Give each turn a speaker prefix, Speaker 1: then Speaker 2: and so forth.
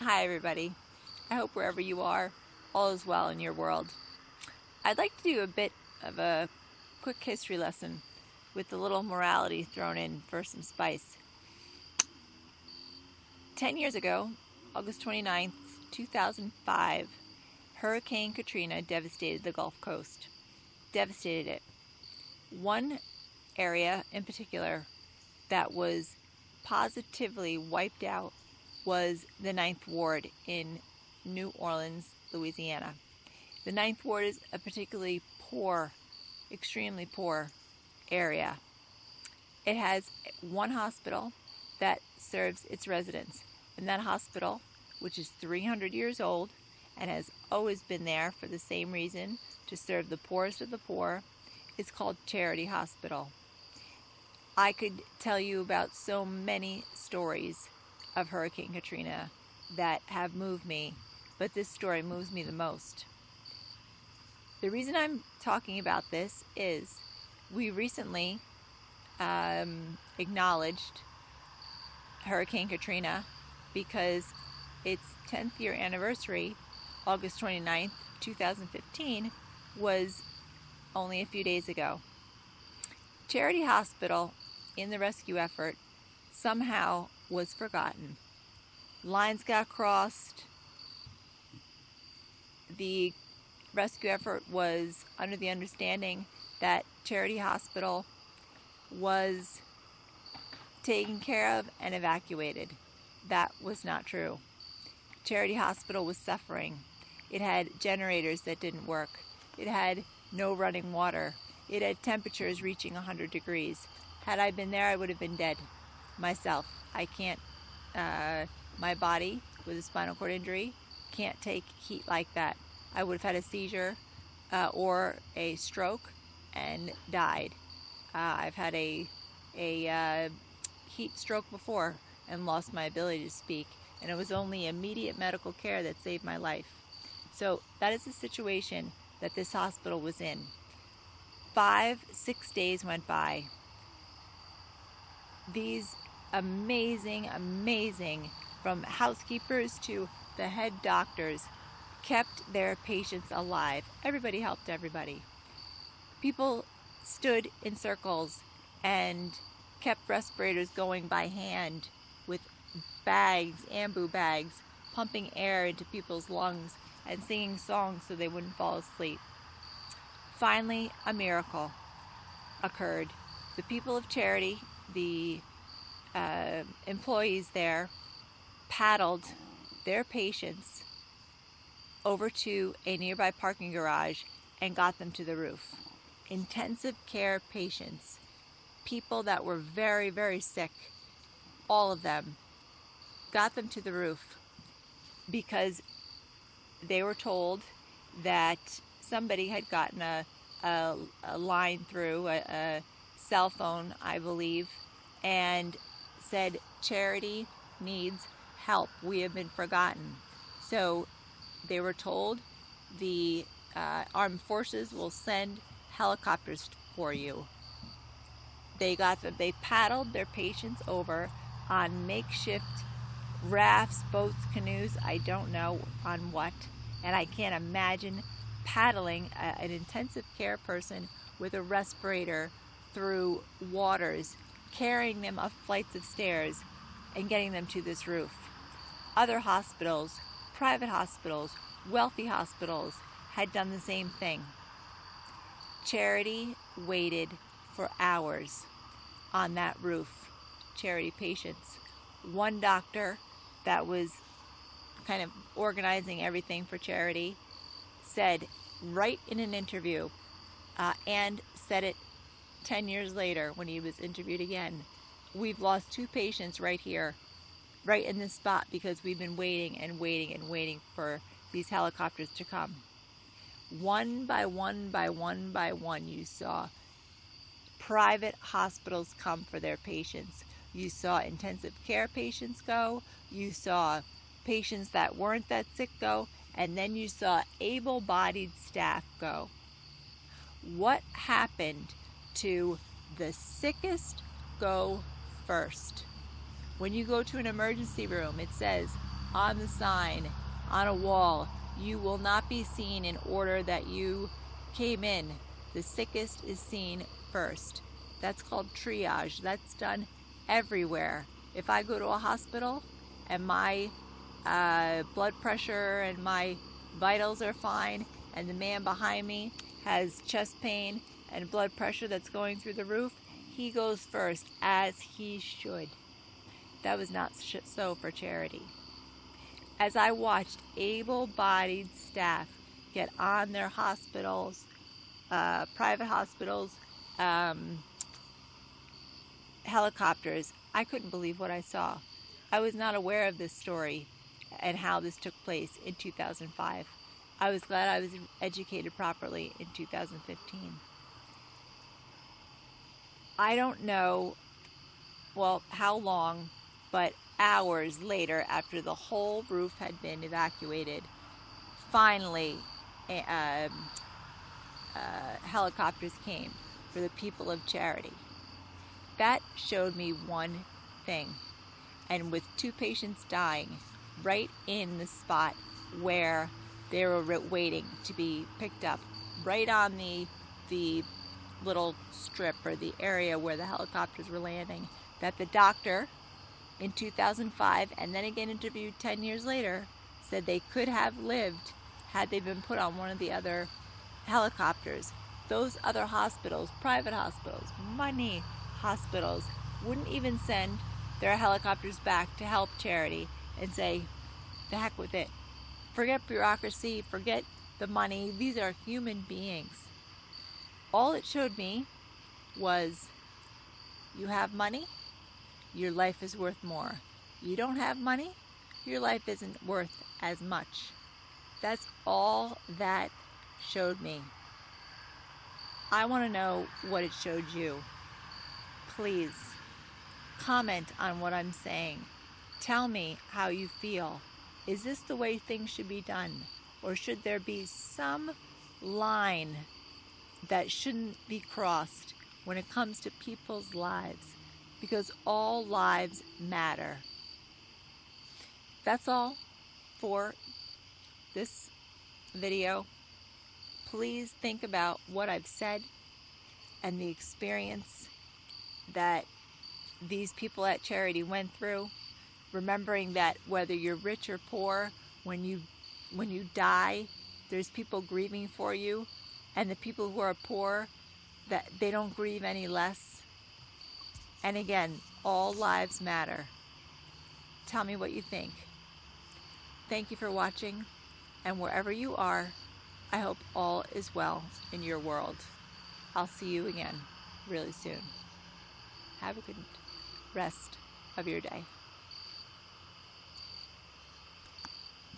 Speaker 1: Hi everybody. I hope wherever you are, all is well in your world. I'd like to do a bit of a quick history lesson with a little morality thrown in for some spice. 10 years ago, August 29th, 2005, Hurricane Katrina devastated the Gulf Coast. Devastated it. One area in particular that was positively wiped out was the Ninth Ward in New Orleans, Louisiana. The Ninth Ward is a particularly poor, extremely poor area. It has one hospital that serves its residents, and that hospital, which is 300 years old and has always been there for the same reason, to serve the poorest of the poor, is called Charity Hospital. I could tell you about so many stories of Hurricane Katrina that have moved me, but this story moves me the most. The reason I'm talking about this is we recently acknowledged Hurricane Katrina because its 10th year anniversary, August 29th, 2015, was only a few days ago. Charity Hospital, in the rescue effort, somehow was forgotten. Lines got crossed. The rescue effort was under the understanding that Charity Hospital was taken care of and evacuated. That was not true. Charity Hospital was suffering. It had generators that didn't work. It had no running water. It had temperatures reaching 100 degrees. Had I been there, I would have been dead myself. I can't, my body with a spinal cord injury can't take heat like that. I would have had a seizure or a stroke and died. I've had a heat stroke before and lost my ability to speak, and it was only immediate medical care that saved my life. So that is the situation that this hospital was in. 5-6 days went by. These amazing, from housekeepers to the head doctors, kept their patients alive. Everybody helped everybody. People stood in circles and kept respirators going by hand with bags, ambu bags, pumping air into people's lungs and singing songs so they wouldn't fall asleep. Finally, a miracle occurred. The people of Charity, the employees there, paddled their patients over to a nearby parking garage and got them to the roof. Intensive care patients, people that were very, very sick, all of them, got them to the roof because they were told that somebody had gotten a line through, a cell phone, I believe, and said, Charity needs help. We have been forgotten. So they were told the armed forces will send helicopters for you. They paddled their patients over on makeshift rafts, boats, canoes, I don't know on what, and I can't imagine paddling an intensive care person with a respirator through waters, carrying them up flights of stairs and getting them to this roof. Other hospitals, private hospitals, wealthy hospitals had done the same thing. Charity waited for hours on that roof. Charity patients. One doctor that was kind of organizing everything for Charity said right in an interview, and said it 10 years later when he was interviewed again, we've lost 2 patients right here, right in this spot, because we've been waiting and waiting and waiting for these helicopters to come. One by one by one by one, you saw private hospitals come for their patients. You saw intensive care patients go. You saw patients that weren't that sick go. And then you saw able-bodied staff go. What happened to the sickest go first? When you go to an emergency room, it says on the sign, on a wall, you will not be seen in order that you came in. The sickest is seen first. That's called triage. That's done everywhere. If I go to a hospital and my blood pressure and my vitals are fine, and the man behind me has chest pain and blood pressure that's going through the roof, he goes first, as he should. That was not so for Charity. As I watched able-bodied staff get on their hospitals, private hospitals, helicopters, I couldn't believe what I saw. I was not aware of this story and how this took place in 2005. I was glad I was educated properly in 2015. I don't know, how long, but hours later, after the whole roof had been evacuated, finally helicopters came for the people of Charity. That showed me one thing. And with 2 patients dying right in the spot where they were waiting to be picked up, right on the little strip or the area where the helicopters were landing, that the doctor in 2005 and then again interviewed 10 years later said they could have lived had they been put on one of the other helicopters. Those other hospitals, private hospitals, money hospitals, wouldn't even send their helicopters back to help Charity and say, the heck with it. Forget bureaucracy, forget the money. These are human beings. All it showed me was, you have money, your life is worth more. You don't have money, your life isn't worth as much. That's all that showed me. I want to know what it showed you. Please comment on what I'm saying. Tell me how you feel. Is this the way things should be done? Or should there be some line that shouldn't be crossed when it comes to people's lives? Because all lives matter. That's all for this video. Please think about what I've said and the experience that these people at Charity went through, remembering that whether you're rich or poor, when you die, there's people grieving for you, and the people who are poor, that they don't grieve any less. And again, all lives matter. Tell me what you think. Thank you for watching, and wherever you are, I hope all is well in your world. I'll see you again really soon. Have a good rest of your day.